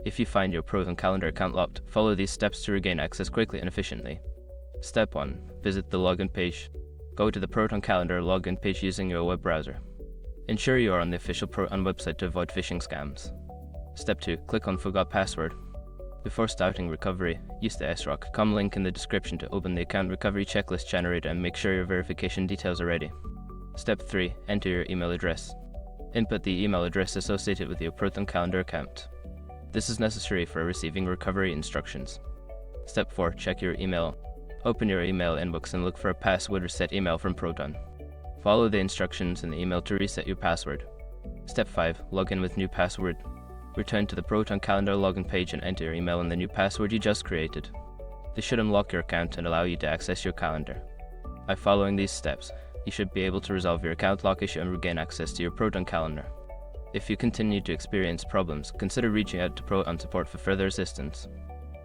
If you find your Proton calendar account locked, follow these steps to regain access quickly and efficiently. Step 1. Visit the login page. Go to the Proton calendar login page using your web browser. Ensure you are on the official Proton website to avoid phishing scams. Step 2. Click on Forgot Password. Before starting recovery, use the sroc.com link in the description to open the account recovery checklist generator and make sure your verification details are ready. Step 3. Enter your email address. Input the email address associated with your Proton calendar account. This is necessary for receiving recovery instructions. Step 4. Check your email. Open your email inbox and look for a password reset email from Proton. Follow the instructions in the email to reset your password. Step 5. Log in with new password. Return to the Proton calendar login page and enter your email and the new password you just created. This should unlock your account and allow you to access your calendar. By following these steps, you should be able to resolve your account lock issue and regain access to your Proton calendar. If you continue to experience problems, consider reaching out to Proton support for further assistance.